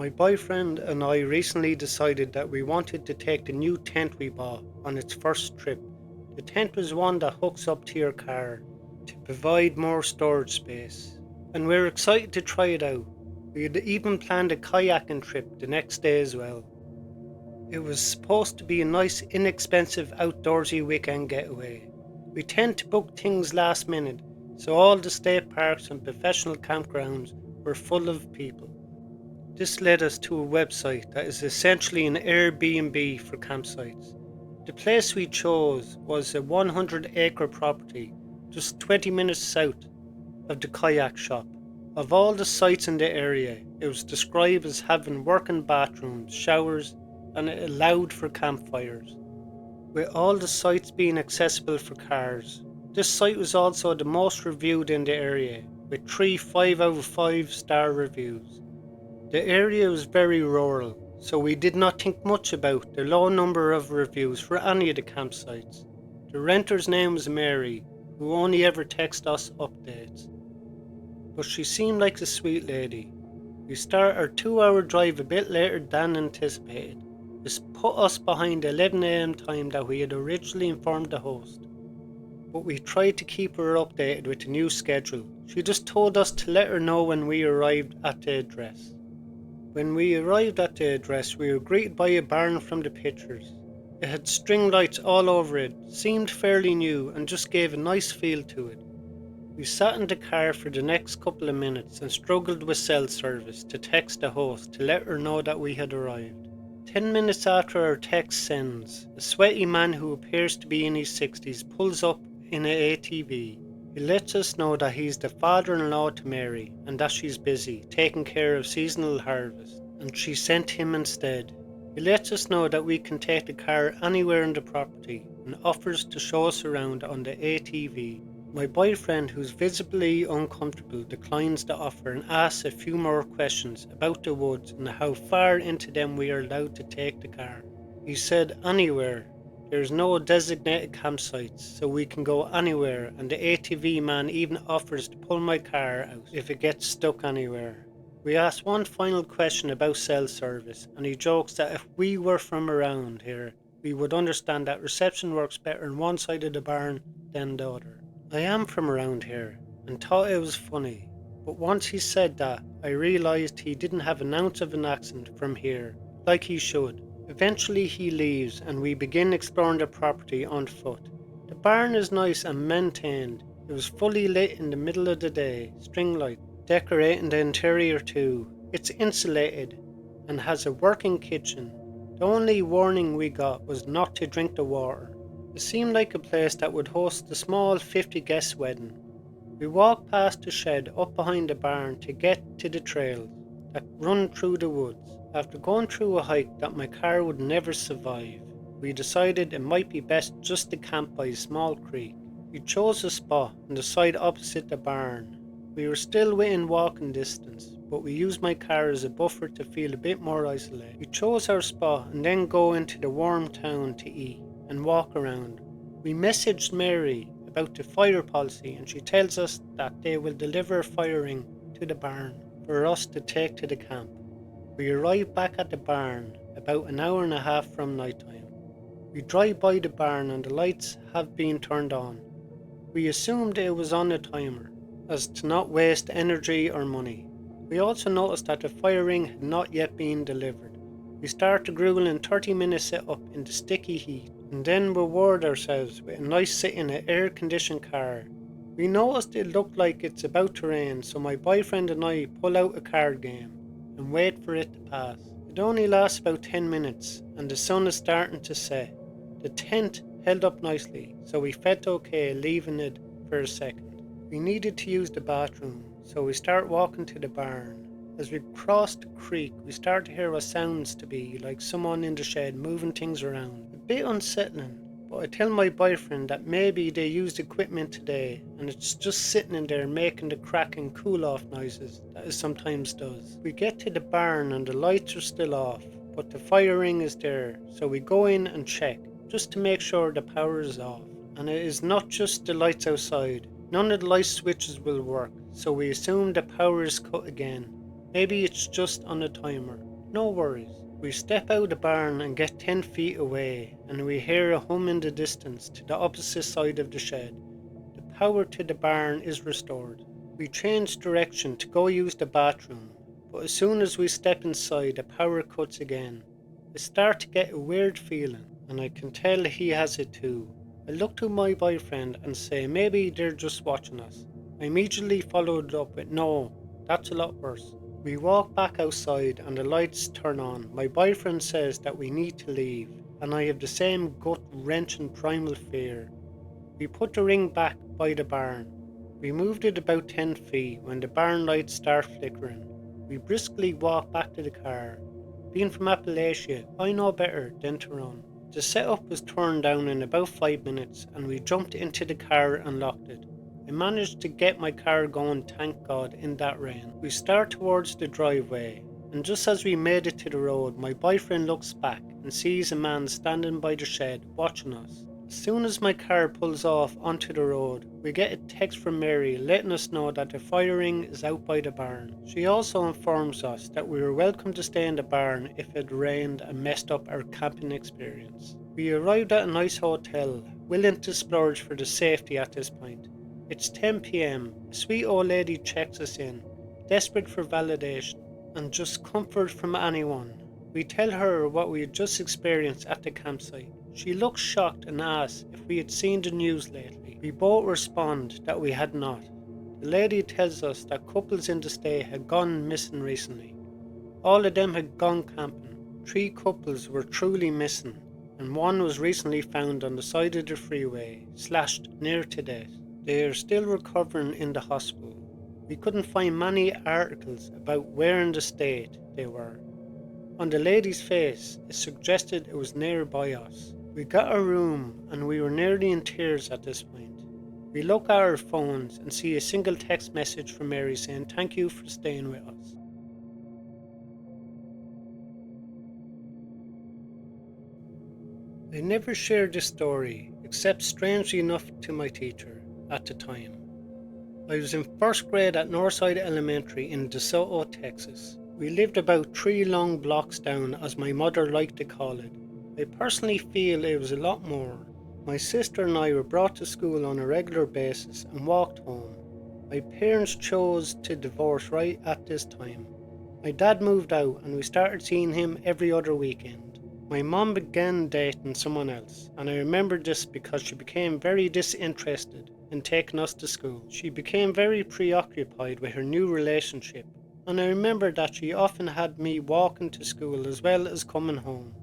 My boyfriend and I recently decided that we wanted to take the new tent we bought on its first trip. The tent was one that hooks up to your car to provide more storage space, and we're excited to try it out. We had even planned a kayaking trip the next day as well. It was supposed to be a nice, inexpensive outdoorsy weekend getaway. We tend to book things last minute, so all the state parks and professional campgrounds were full of people. This led us to a website that is essentially an Airbnb for campsites. The place we chose was a 100-acre property just 20 minutes south of the kayak shop. Of all the sites in the area, it was described as having working bathrooms, showers, and it allowed for campfires, with all the sites being accessible for cars. This site was also the most reviewed in the area, with 3 5 out of 5 star reviews. The area was very rural, so we did not think much about the low number of reviews for any of the campsites. The renter's name was Mary, who only ever texted us updates, but she seemed like a sweet lady. We started our 2-hour drive a bit later than anticipated. This put us behind the 11 AM time that we had originally informed the host, but we tried to keep her updated with the new schedule. She just told us to let her know when we arrived at the address. When we arrived at the address, we were greeted by a barn from the pictures. It had string lights all over it, seemed fairly new, and just gave a nice feel to it. We sat in the car for the next couple of minutes and struggled with cell service to text the host to let her know that we had arrived. 10 minutes after our text sends, a sweaty man who appears to be in his 60s pulls up in an ATV. He lets us know that he's the father-in-law to Mary and that she's busy taking care of seasonal harvest, and she sent him instead. He lets us know that we can take the car anywhere in the property and offers to show us around on the ATV. My boyfriend, who's visibly uncomfortable, declines the offer and asks a few more questions about the woods and how far into them we are allowed to take the car. He said anywhere. There's no designated campsites, so we can go anywhere, and the ATV man even offers to pull my car out if it gets stuck anywhere. We asked one final question about cell service, and he jokes that if we were from around here, we would understand that reception works better on one side of the barn than the other. I am from around here, and thought it was funny, but once he said that, I realised he didn't have an ounce of an accent from here, like he should. Eventually he leaves and we begin exploring the property on foot. The barn is nice and maintained. It was fully lit in the middle of the day, string light decorating the interior too. It's insulated and has a working kitchen. The only warning we got was not to drink the water. It seemed like a place that would host a small 50-guest wedding. We walked past the shed up behind the barn to get to the trails that run through the woods. After going through a hike that my car would never survive, we decided it might be best just to camp by a small creek. We chose a spot on the side opposite the barn. We were still within walking distance, but we used my car as a buffer to feel a bit more isolated. We chose our spot and then go into the warm town to eat and walk around. We messaged Mary about the fire policy and she tells us that they will deliver fire ring to the barn for us to take to the camp. We arrived back at the barn about an hour and a half from night time. We drive by the barn and the lights have been turned on. We assumed it was on a timer, as to not waste energy or money. We also noticed that the fire ring had not yet been delivered. We started grueling 30-minute sit up in the sticky heat, and then reward ourselves with a nice sit in an air-conditioned car. We noticed it looked like it's about to rain, so my boyfriend and I pull out a card game and wait for it to pass. It only lasts about 10 minutes and the sun is starting to set. The tent held up nicely, so we felt okay leaving it for a second. We needed to use the bathroom, so we start walking to the barn. As we crossed the creek, we start to hear what sounds to be like someone in the shed moving things around. A bit unsettling, but I tell my boyfriend that maybe they used equipment today and it's just sitting in there making the cracking cool-off noises that it sometimes does. We get to the barn and the lights are still off, but the fire ring is there, so we go in and check, just to make sure the power is off. And it is not just the lights outside. None of the light switches will work, so we assume the power is cut again. Maybe it's just on a timer. No worries. We step out of the barn and get 10 feet away, and we hear a hum in the distance to the opposite side of the shed. The power to the barn is restored. We change direction to go use the bathroom, but as soon as we step inside, the power cuts again. I start to get a weird feeling, and I can tell he has it too. I look to my boyfriend and say maybe they're just watching us. I immediately followed up with no, that's a lot worse. We walk back outside and the lights turn on. My boyfriend says that we need to leave, and I have the same gut-wrenching primal fear. We put the ring back by the barn. We moved it about 10 feet when the barn lights start flickering. We briskly walk back to the car. Being from Appalachia, I know better than to run. The setup was turned down in about 5 minutes and we jumped into the car and locked it. I managed to get my car going, thank God, in that rain. We start towards the driveway, and just as we made it to the road, my boyfriend looks back and sees a man standing by the shed watching us. As soon as my car pulls off onto the road, we get a text from Mary letting us know that the fire ring is out by the barn. She also informs us that we were welcome to stay in the barn if it rained and messed up our camping experience. We arrived at a nice hotel, willing to splurge for the safety at this point. It's 10 p.m. A sweet old lady checks us in, desperate for validation and just comfort from anyone. We tell her what we had just experienced at the campsite. She looks shocked and asks if we had seen the news lately. We both respond that we had not. The lady tells us that couples in the state had gone missing recently. All of them had gone camping. 3 couples were truly missing, and one was recently found on the side of the freeway, slashed near to death. They are still recovering in the hospital. We couldn't find many articles about where in the state they were. On the lady's face, it suggested it was nearby us. We got a room and we were nearly in tears at this point. We look at our phones and see a single text message from Mary saying thank you for staying with us. I never shared this story, except strangely enough to my teacher at the time. I was in first grade at Northside Elementary in DeSoto, Texas. We lived about 3 long blocks down, as my mother liked to call it. I personally feel it was a lot more. My sister and I were brought to school on a regular basis and walked home. My parents chose to divorce right at this time. My dad moved out and we started seeing him every other weekend. My mom began dating someone else, and I remember this because she became very disinterested in taking us to school. She became very preoccupied with her new relationship, and I remember that she often had me walking to school as well as coming home.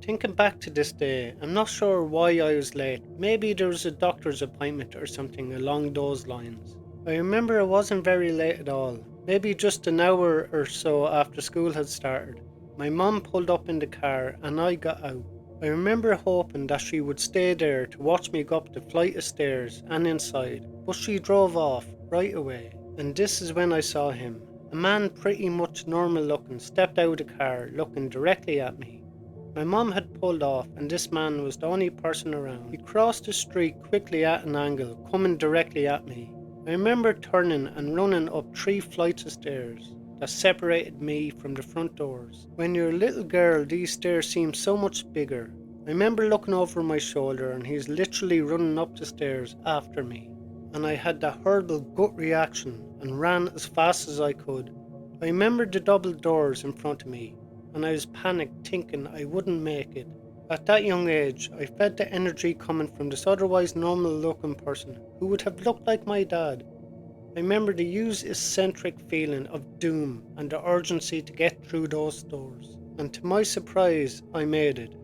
Thinking back to this day, I'm not sure why I was late. Maybe there was a doctor's appointment or something along those lines. I remember it wasn't very late at all, maybe just an hour or so after school had started. My mum pulled up in the car and I got out. I remember hoping that she would stay there to watch me go up the flight of stairs and inside, but she drove off right away. And this is when I saw him. A man pretty much normal looking stepped out of the car looking directly at me. My mum had pulled off and this man was the only person around. He crossed the street quickly at an angle, coming directly at me. I remember turning and running up 3 flights of stairs that separated me from the front doors. When you're a little girl, these stairs seem so much bigger. I remember looking over my shoulder and he's literally running up the stairs after me. And I had that horrible gut reaction and ran as fast as I could. I remember the double doors in front of me, and I was panicked thinking I wouldn't make it. At that young age, I felt the energy coming from this otherwise normal looking person who would have looked like my dad. I remember the huge eccentric feeling of doom and the urgency to get through those doors. And to my surprise, I made it.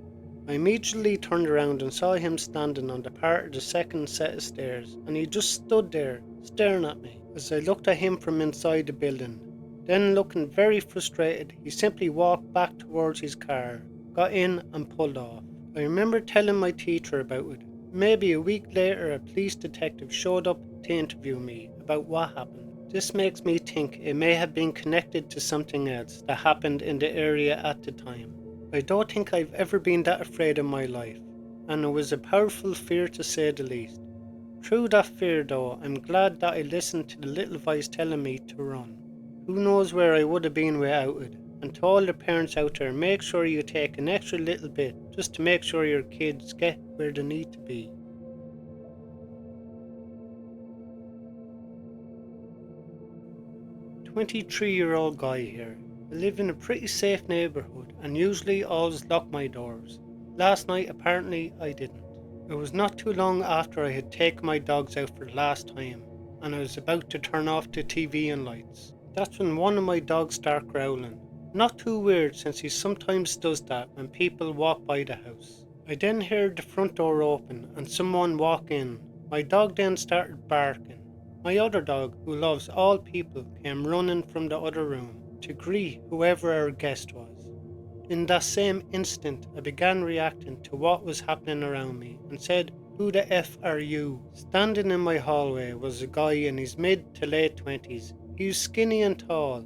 I immediately turned around and saw him standing on the part of the second set of stairs, and he just stood there, staring at me, as I looked at him from inside the building. Then, looking very frustrated, he simply walked back towards his car, got in and pulled off. I remember telling my teacher about it. Maybe a week later, a police detective showed up to interview me about what happened. This makes me think it may have been connected to something else that happened in the area at the time. I don't think I've ever been that afraid in my life, and it was a powerful fear to say the least. Through that fear though, I'm glad that I listened to the little voice telling me to run. Who knows where I would have been without it, And to all the parents out there, make sure you take an extra little bit just to make sure your kids get where they need to be. 23-year-old guy here. I live in a pretty safe neighbourhood and usually always lock my doors. Last night apparently I didn't. It was not too long after I had taken my dogs out for the last time and I was about to turn off the TV and lights. That's when one of my dogs started growling. Not too weird since he sometimes does that when people walk by the house. I then heard the front door open and someone walk in. My dog then started barking. My other dog, who loves all people, came running from the other room to greet whoever our guest was. In that same instant, I began reacting to what was happening around me and said, "Who the F are you?" Standing in my hallway was a guy in his mid to late 20s. He was skinny and tall.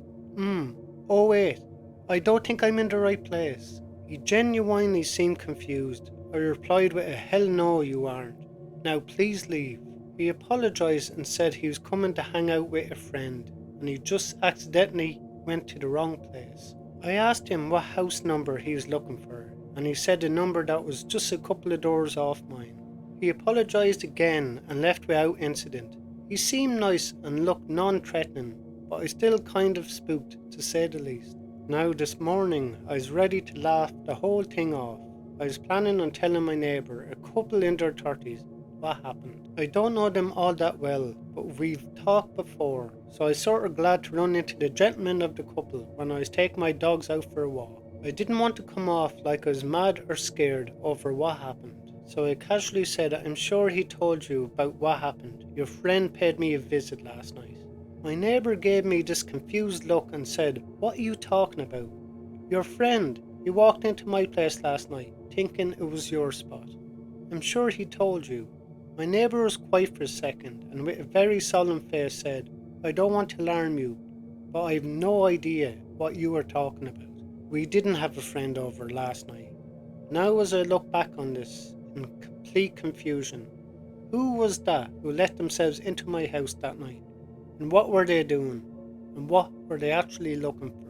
Oh wait, I don't think I'm in the right place. He genuinely seemed confused. I replied with a "Hell no you aren't. Now please leave." He apologised and said he was coming to hang out with a friend and he just accidentally went to the wrong place. I asked him what house number he was looking for and he said a number that was just a couple of doors off mine. He apologised again and left without incident. He seemed nice and looked non-threatening, but I still kind of spooked to say the least. Now this morning I was ready to laugh the whole thing off. I was planning on telling my neighbour, a couple in their 30s, what happened. I don't know them all that well, but we've talked before, so I was sort of glad to run into the gentleman of the couple when I was taking my dogs out for a walk. I didn't want to come off like I was mad or scared over what happened, so I casually said, "I'm sure he told you about what happened. Your friend paid me a visit last night." My neighbour gave me this confused look and said, "What are you talking about? Your friend, he walked into my place last night, thinking it was your spot. I'm sure he told you." My neighbour was quiet for a second and with a very solemn face said, "I don't want to alarm you, but I have no idea what you are talking about. We didn't have a friend over last night." Now as I look back on this in complete confusion, who was that who let themselves into my house that night? And what were they doing? And what were they actually looking for?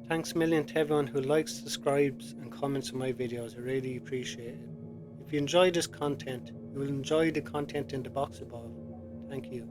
Thanks a million to everyone who likes, subscribes and comments on my videos. I really appreciate it. If you enjoy this content, you will enjoy the content in the box above. Thank you.